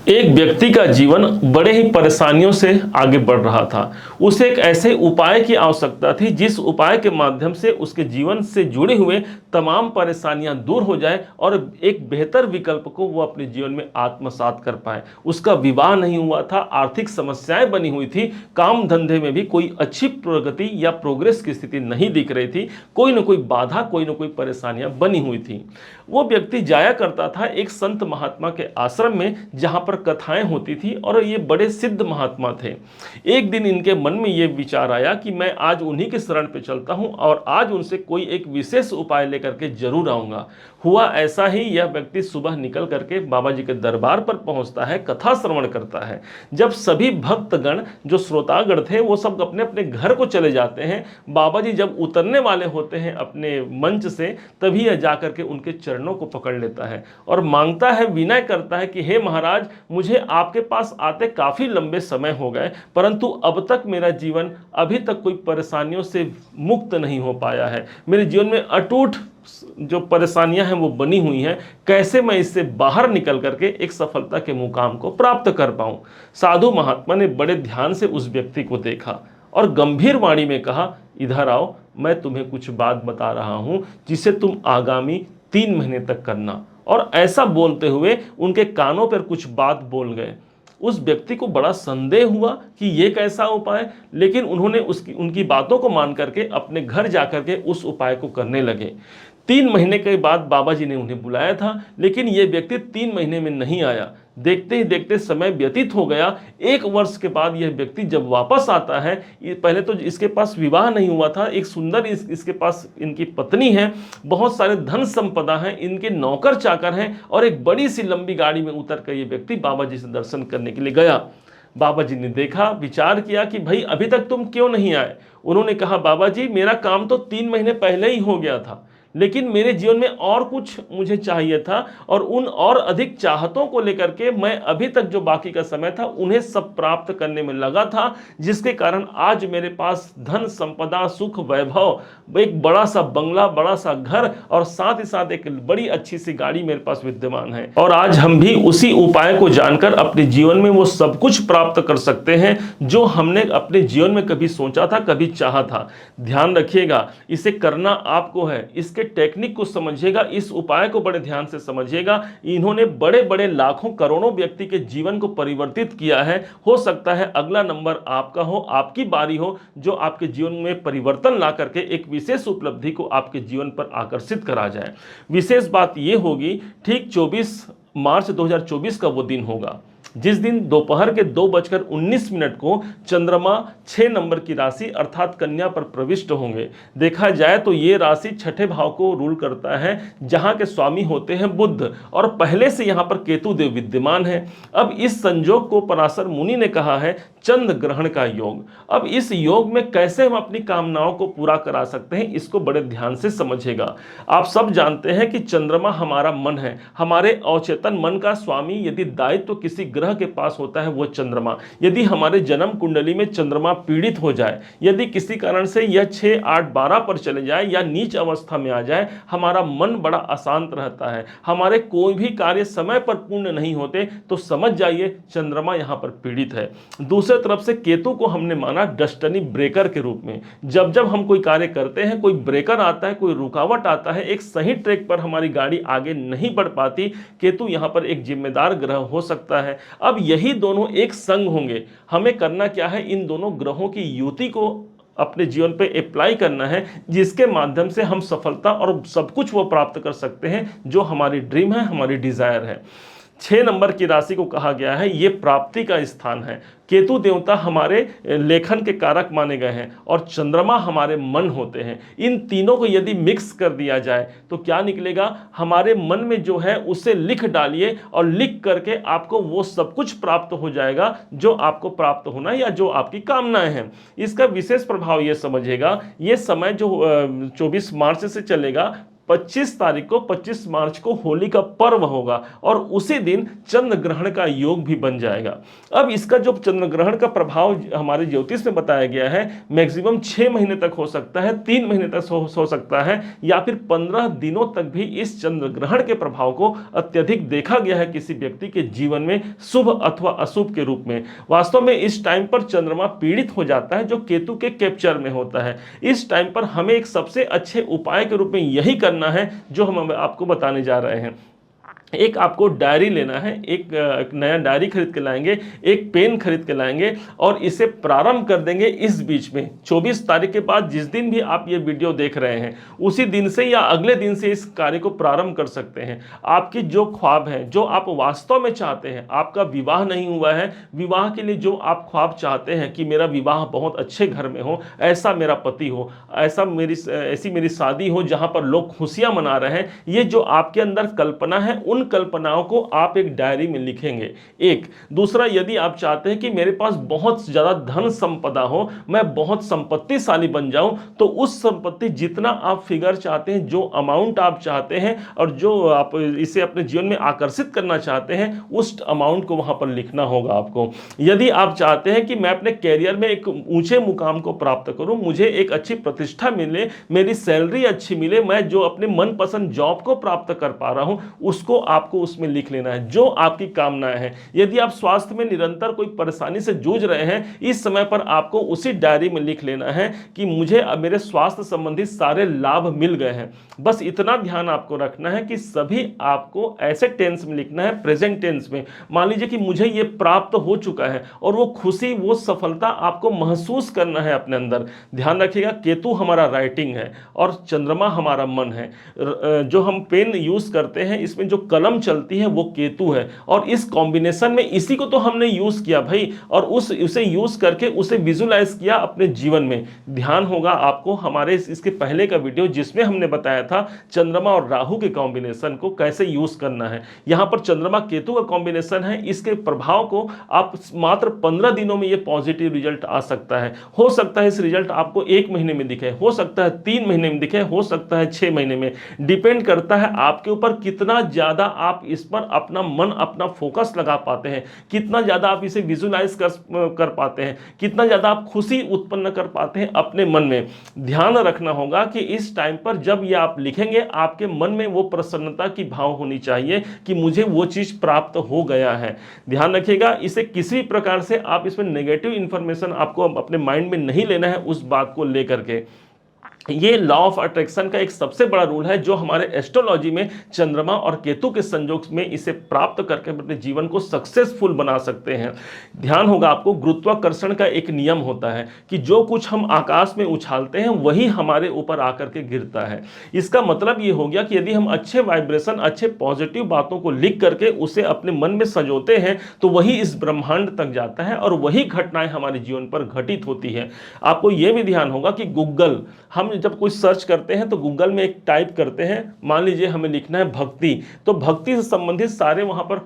एक व्यक्ति का जीवन बड़े ही परेशानियों से आगे बढ़ रहा था। उसे एक ऐसे उपाय की आवश्यकता थी जिस उपाय के माध्यम से उसके जीवन से जुड़े हुए तमाम परेशानियां दूर हो जाए और एक बेहतर विकल्प को वो अपने जीवन में आत्मसात कर पाए। उसका विवाह नहीं हुआ था, आर्थिक समस्याएं बनी हुई थी, काम धंधे में भी कोई अच्छी प्रगति या प्रोग्रेस की स्थिति नहीं दिख रही थी, कोई ना कोई बाधा, कोई ना कोई परेशानियां बनी हुई थी। वो व्यक्ति जाया करता था एक संत महात्मा के आश्रम में, जहां पर कथाएं होती थी और ये बड़े सिद्ध महात्मा थे। एक दिन इनके मन में ये विचार आया कि मैं आज उन्हीं के शरण पे चलता हूं और आज उनसे कोई एक विशेष उपाय लेकर के जरूर आऊंगा। हुआ ऐसा ही, यह व्यक्ति सुबह निकल करके बाबा जी के दरबार पर पहुंचता है, कथा श्रवण करता है। जब सभी भक्तगण जो श्रोतागण थे वो सब अपने अपने घर को चले जाते हैं, बाबा जी जब उतरने वाले होते हैं अपने मंच से, तभी यह जाकर के उनके चरणों को पकड़ लेता है और मांगता है, विनय करता है कि हे महाराज, मुझे आपके पास आते काफी लंबे समय हो गए, परंतु अब तक मेरा जीवन अभी तक कोई परेशानियों से मुक्त नहीं हो पाया है। मेरे जीवन में अटूट जो परेशानियां हैं वो बनी हुई हैं, कैसे मैं इससे बाहर निकल करके एक सफलता के मुकाम को प्राप्त कर पाऊं। साधु महात्मा ने बड़े ध्यान से उस व्यक्ति को देखा और गंभीर वाणी में कहा, इधर आओ, मैं तुम्हें कुछ बात बता रहा हूं जिसे तुम आगामी 3 महीने तक करना। और ऐसा बोलते हुए उनके कानों पर कुछ बात बोल गए। उस व्यक्ति को बड़ा संदेह हुआ कि ये कैसा उपाय, लेकिन उन्होंने उनकी बातों को मान करके अपने घर जाकर के उस उपाय को करने लगे। 3 महीने के बाद बाबा जी ने उन्हें बुलाया था, लेकिन ये व्यक्ति 3 महीने में नहीं आया। देखते ही देखते समय व्यतीत हो गया। 1 वर्ष के बाद यह व्यक्ति जब वापस आता है, पहले तो इसके पास विवाह नहीं हुआ था, एक सुंदर इसके पास इनकी पत्नी है, बहुत सारे धन संपदा है, इनके नौकर चाकर हैं और एक बड़ी सी लंबी गाड़ी में उतर कर ये व्यक्ति बाबा जी से दर्शन करने के लिए गया। बाबा जी ने देखा, विचार किया कि भाई अभी तक तुम क्यों नहीं आए। उन्होंने कहा, बाबा जी मेरा काम तो 3 महीने पहले ही हो गया था, लेकिन मेरे जीवन में और कुछ मुझे चाहिए था और उन और अधिक चाहतों को लेकर के मैं अभी तक जो बाकी का समय था उन्हें सब प्राप्त करने में लगा था, जिसके कारण आज मेरे पास धन संपदा, सुख, वैभव, एक बड़ा सा बंगला, बड़ा सा घर और साथ ही साथ एक बड़ी अच्छी सी गाड़ी मेरे पास विद्यमान है। और आज हम भी उसी उपाय को जानकर अपने जीवन में वो सब कुछ प्राप्त कर सकते हैं जो हमने अपने जीवन में कभी सोचा था, कभी चाहा था। ध्यान रखिएगा, इसे करना आपको है, इसके टेक्निक को समझिएगा, इस उपाय को बड़े ध्यान से समझिएगा। इन्होंने बड़े बड़े लाखों करोड़ों व्यक्ति के जीवन को परिवर्तित किया है। हो सकता है अगला नंबर आपका हो, आपकी बारी हो, जो आपके जीवन में परिवर्तन ला करके एक विशेष उपलब्धि को आपके जीवन पर आकर्षित करा जाए। विशेष बात यह होगी, ठीक 24 मार्च 2024 का वो दिन होगा जिस दिन दोपहर के 2:19 को चंद्रमा 6 नंबर की राशि अर्थात कन्या पर प्रविष्ट होंगे। देखा जाए तो ये राशि छठे भाव को रूल करता है, जहां के स्वामी होते हैं बुध और पहले से यहां पर केतु देव विद्यमान है। अब इस संयोग को पराशर मुनि ने कहा है चंद्र ग्रहण का योग। अब इस योग में कैसे हम अपनी कामनाओं को पूरा करा सकते हैं, इसको बड़े ध्यान से समझिएगा। आप सब जानते हैं कि चंद्रमा हमारा मन है, हमारे अवचेतन मन का स्वामी यदि दायित्व किसी ग्रह के पास होता है वो चंद्रमा। यदि हमारे जन्म कुंडली में चंद्रमा पीड़ित हो जाए, यदि किसी कारण से यह 6, 8, 12 पर चले जाए या नीच अवस्था में आ जाए, हमारा मन बड़ा अशांत रहता है, हमारे कोई भी कार्य समय पर पूर्ण नहीं होते, तो समझ जाइए चंद्रमा यहां पर पीड़ित है। दूसरे तरफ से केतु को हमने माना डेस्टिनी ब्रेकर के रूप में। जब जब हम कोई कार्य करते हैं, कोई ब्रेकर आता है, कोई रुकावट आता है, एक सही ट्रैक पर हमारी गाड़ी आगे नहीं बढ़ पाती, केतु यहां पर एक जिम्मेदार ग्रह हो सकता है। अब यही दोनों एक संग होंगे। हमें करना क्या है, इन दोनों ग्रहों की युति को अपने जीवन पे अप्लाई करना है, जिसके माध्यम से हम सफलता और सब कुछ वो प्राप्त कर सकते हैं जो हमारी ड्रीम है, हमारी डिजायर है। 6 नंबर की राशि को कहा गया है ये प्राप्ति का स्थान है। केतु देवता हमारे लेखन के कारक माने गए हैं और चंद्रमा हमारे मन होते हैं। इन तीनों को यदि मिक्स कर दिया जाए तो क्या निकलेगा, हमारे मन में जो है उसे लिख डालिए और लिख करके आपको वो सब कुछ प्राप्त हो जाएगा जो आपको प्राप्त होना है या जो आपकी कामनाएं हैं। इसका विशेष प्रभाव ये समझिएगा, ये समय जो 24 मार्च से चलेगा, 25 तारीख को 25 मार्च को होली का पर्व होगा और उसी दिन चंद्र ग्रहण का योग भी बन जाएगा। अब इसका जो चंद्र ग्रहण का प्रभाव हमारे ज्योतिष में बताया गया है, मैक्सिमम 6 महीने तक हो सकता है, 3 महीने तक हो सकता है, या फिर 15 दिनों तक भी इस चंद्र ग्रहण के प्रभाव को अत्यधिक देखा गया है किसी व्यक्ति के जीवन में, शुभ अथवा अशुभ के रूप में। वास्तव में इस टाइम पर चंद्रमा पीड़ित हो जाता है, जो केतु के कैप्चर में होता है। इस टाइम पर हमें एक सबसे अच्छे उपाय के रूप में यही करना है जो हम आपको बताने जा रहे हैं। एक आपको डायरी लेना है, एक नया डायरी खरीद के लाएंगे, एक पेन खरीद के लाएंगे और इसे प्रारंभ कर देंगे इस बीच में 24 तारीख के बाद, जिस दिन भी आप ये वीडियो देख रहे हैं उसी दिन से या अगले दिन से इस कार्य को प्रारंभ कर सकते हैं। आपकी जो ख्वाब है, जो आप वास्तव में चाहते हैं, आपका विवाह नहीं हुआ है, विवाह के लिए जो आप ख्वाब चाहते हैं कि मेरा विवाह बहुत अच्छे घर में हो, ऐसा मेरा पति हो, ऐसी मेरी शादी हो जहां पर लोग खुशियां मना रहे हैं, ये जो आपके अंदर कल्पना है, उन कल्पनाओं को आप एक डायरी में लिखेंगे। एक दूसरा, यदि आप चाहते हैं कि मेरे पास बहुत ज्यादा धन संपदा हो, मैं बहुत संपत्तिशाली बन जाऊं, तो उस संपत्ति जितना आप फिगर चाहते हैं, जो अमाउंट आप चाहते हैं और जो आप इसे अपने जीवन में आकर्षित करना चाहते हैं, उस अमाउंट को वहां पर लिखना होगा आपको। यदि आप चाहते हैं कि मैं अपने कैरियर में एक ऊंचे मुकाम को प्राप्त करूं, मुझे एक अच्छी प्रतिष्ठा मिले, मेरी सैलरी अच्छी मिले, मैं जो अपने मनपसंद जॉब को प्राप्त कर पा रहा हूं, उसको आपको उसमें लिख लेना है, जो आपकी कामनाएं हैं। यदि आप स्वास्थ्य में निरंतर कोई परेशानी से जूझ रहे हैं, इस समय पर आपको उसी डायरी में लिख लेना है कि मुझे मेरे स्वास्थ्य संबंधी सारे लाभ मिल गए हैं। बस इतना ध्यान आपको रखना है कि सभी आपको ऐसे टेंस में लिखना है, प्रेजेंट टेंस में। मान लीजिए कि मुझे ये प्राप्त हो चुका है और वो खुशी, वो सफलता आपको महसूस करना है अपने अंदर। ध्यान रखिएगा, केतु हमारा राइटिंग है और चंद्रमा हमारा मन है। जो हम पेन यूज करते हैं, इसमें जो कलम चलती है वो केतु है, और इस कॉम्बिनेशन में इसी को तो हमने यूज किया भाई, और उसे यूज करके उसे विजुलाइज किया अपने जीवन में। ध्यान होगा आपको हमारे इसके पहले का वीडियो जिसमें हमने बताया था चंद्रमा और राहु के कॉम्बिनेशन को कैसे यूज करना है। यहां पर चंद्रमा केतु का कॉम्बिनेशन है, इसके प्रभाव को आप मात्र 15 दिनों में ये पॉजिटिव रिजल्ट आ सकता है। हो सकता है इस रिजल्ट आपको 1 महीने में दिखे, हो सकता है 3 महीने में दिखे, हो सकता है 6 महीने में। डिपेंड करता है आपके ऊपर कितना ज्यादा आप इस पर अपना मन, अपना फोकस लगा पाते हैं, कितना ज्यादा आप इसे विजुलाइज कर पाते हैं, कितना ज्यादा आप खुशी उत्पन्न कर पाते हैं अपने मन में। ध्यान रखना होगा कि इस टाइम पर जब ये आप लिखेंगे, आपके मन में वो प्रसन्नता की भाव होनी चाहिए कि मुझे वो चीज प्राप्त हो गया है। ध्यान रखिएगा, इसे किसी भी प्रकार से आप इसमें नेगेटिव इंफॉर्मेशन आपको अपने माइंड में नहीं लेना है उस बात को लेकर के। ये लॉ ऑफ अट्रैक्शन का एक सबसे बड़ा रूल है जो हमारे एस्ट्रोलॉजी में चंद्रमा और केतु के संयोग में इसे प्राप्त करके अपने जीवन को सक्सेसफुल बना सकते हैं। ध्यान होगा आपको, गुरुत्वाकर्षण का एक नियम होता है कि जो कुछ हम आकाश में उछालते हैं वही हमारे ऊपर आकर के गिरता है। इसका मतलब ये हो गया कि यदि हम अच्छे वाइब्रेशन, अच्छे पॉजिटिव बातों को लिख करके उसे अपने मन में सजोते हैं तो वही इस ब्रह्मांड तक जाता है और वही घटनाएं हमारे जीवन पर घटित होती है। आपको यह भी ध्यान होगा कि गूगल, हम जब कुछ सर्च करते हैं तो गूगल में एक टाइप करते हैं, मान लीजिए हमें लिखना है भक्ति, तो भक्ति से संबंधित सारे वहां पर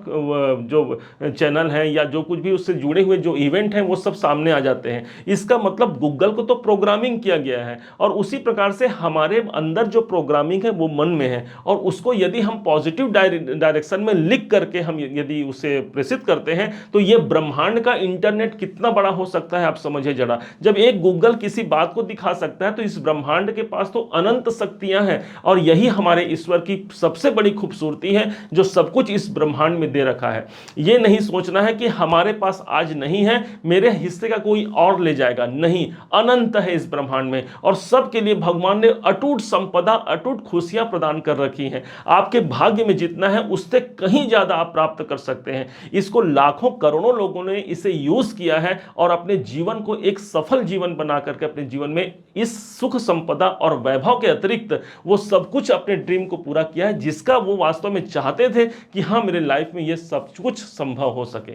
जो चैनल हैं या जो कुछ भी उससे जुड़े हुए जो इवेंट हैं वो सब सामने आ जाते हैं। इसका मतलब गूगल को तो प्रोग्रामिंग किया गया है और उसी प्रकार से हमारे अंदर जो प्रोग्रामिंग है वो मन में है, और उसको यदि हम पॉजिटिव डायरेक्शन में लिख करके हम यदि उसे प्रेषित करते हैं तो ये ब्रह्मांड का इंटरनेट कितना बड़ा हो सकता है आप समझिए जरा। जब एक गूगल किसी बात को दिखा सकता है तो इस ब्रह्मांड के पास तो अनंत शक्तियां हैं, और यही हमारे ईश्वर की सबसे बड़ी खूबसूरती है जो सब कुछ इस ब्रह्मांड में दे रखा है। यह नहीं सोचना है कि हमारे पास आज नहीं है, मेरे हिस्से का कोई और ले जाएगा, नहीं, अनंत है इस ब्रह्मांड में और सबके लिए भगवान ने अटूट संपदा, अटूट खुशियां प्रदान कर रखी हैं। आपके भाग्य में जितना है उससे कहीं ज्यादा आप प्राप्त कर सकते हैं। इसको लाखों करोड़ों लोगों ने इसे यूज किया है और अपने जीवन को एक सफल जीवन बना करके अपने जीवन में इस सुख संपदा और वैभव के अतिरिक्त वो सब कुछ अपने ड्रीम को पूरा किया है जिसका वो वास्तव में चाहते थे कि हाँ, मेरे लाइफ में ये सब कुछ संभव हो सके।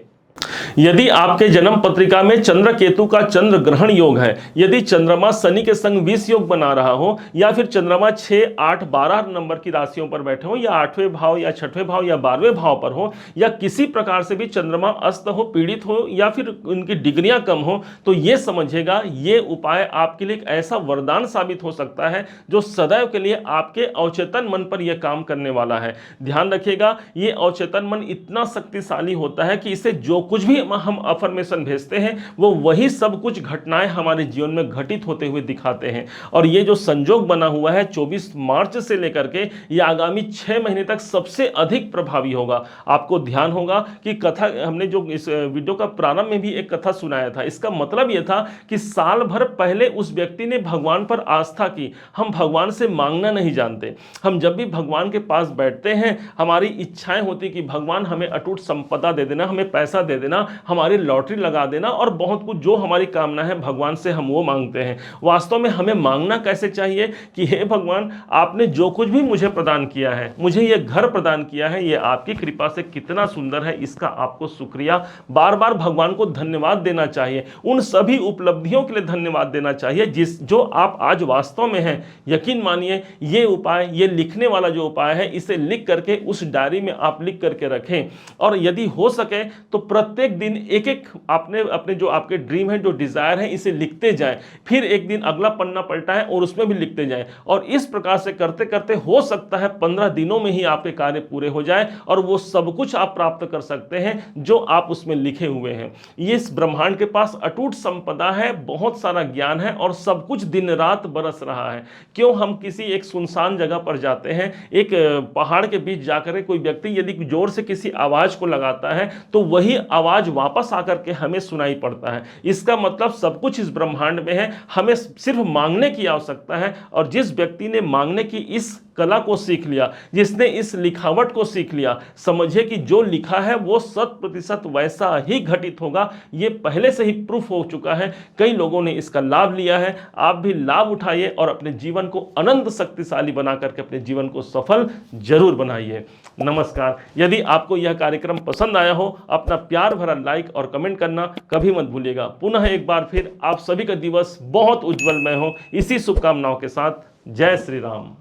यदि आपके जन्म पत्रिका में चंद्र केतु का चंद्र ग्रहण योग है, यदि चंद्रमा शनि के संग 20 योग बना रहा हो, या फिर चंद्रमा 6, 8, 12 नंबर की राशियों पर बैठे हो, या 8वें भाव या 6वें भाव या 12वें भाव पर हो, या किसी प्रकार से भी चंद्रमा अस्त हो, पीड़ित हो, या फिर उनकी डिग्रियां कम हो, तो ये समझिएगा ये उपाय आपके लिए एक ऐसा वरदान साबित हो सकता है जो सदैव के लिए आपके अवचेतन मन पर यह काम करने वाला है। ध्यान रखिएगा, ये अवचेतन मन इतना शक्तिशाली होता है कि इसे जो कुछ भी हम अफर्मेशन भेजते हैं वो वही सब कुछ घटनाएं हमारे जीवन में घटित होते हुए दिखाते हैं। और ये जो संयोग बना हुआ है 24 मार्च से लेकर के ये आगामी 6 महीने तक सबसे अधिक प्रभावी होगा। आपको ध्यान होगा कि कथा हमने जो इस वीडियो का प्रारंभ में भी एक कथा सुनाया था, इसका मतलब यह था कि साल भर पहले उस व्यक्ति ने भगवान पर आस्था की। हम भगवान से मांगना नहीं जानते, हम जब भी भगवान के पास बैठते हैं हमारी इच्छाएं होती कि भगवान हमें अटूट संपदा दे देना, हमें पैसा दे देना, हमारी लॉटरी लगा देना, और बहुत कुछ जो हमारी कामना है भगवान से हम वो मांगते हैं। वास्तव में हमें मांगना कैसे चाहिए कि हे भगवान, आपने जो कुछ भी मुझे प्रदान किया है, मुझे ये घर प्रदान किया है, ये आपकी कृपा से कितना सुंदर है, इसका आपको शुक्रिया। बार बार भगवान को धन्यवाद देना चाहिए, उन सभी उपलब्धियों के लिए धन्यवाद देना चाहिए जो आप आज वास्तव में हैं। यकीन मानिए ये उपाय, ये लिखने वाला जो उपाय है, इसे लिख करके उस डायरी में आप लिख करके रखें, और यदि हो सके तो प्रत्येक दिन एक एक आपने अपने जो आपके ड्रीम है, जो डिजायर है, इसे लिखते जाएं। फिर एक दिन अगला पन्ना पलटाएं और उसमें भी लिखते जाएं, और इस प्रकार से करते करते हो सकता है 15 दिनों में ही आपके कार्य पूरे हो जाए और वो सब कुछ आप प्राप्त कर सकते हैं जो आप उसमें लिखे हुए हैं। ये इस ब्रह्मांड के पास अटूट संपदा है, बहुत सारा ज्ञान है, और सब कुछ दिन रात बरस रहा है। क्यों हम किसी एक सुनसान जगह पर जाते हैं, एक पहाड़ के बीच जाकर कोई व्यक्ति यदि जोर से किसी आवाज को लगाता है तो वही आवाज वापस आकर के हमें सुनाई पड़ता है। इसका मतलब सब कुछ इस ब्रह्मांड में है, हमें सिर्फ मांगने की आवश्यकता है। और जिस व्यक्ति ने मांगने की इस कला को सीख लिया, जिसने इस लिखावट को सीख लिया, समझिए कि जो लिखा है वो 100% वैसा ही घटित होगा। ये पहले से ही प्रूफ हो चुका है, कई लोगों ने इसका लाभ लिया है। आप भी लाभ उठाइए और अपने जीवन को अनंत शक्तिशाली बना करके अपने जीवन को सफल जरूर बनाइए। नमस्कार। यदि आपको यह कार्यक्रम पसंद आया हो, अपना प्यार भरा लाइक और कमेंट करना कभी मत भूलिएगा। पुनः एक बार फिर आप सभी का दिवस बहुत उज्जवलमय हो, इसी शुभकामनाओं के साथ जय श्री राम।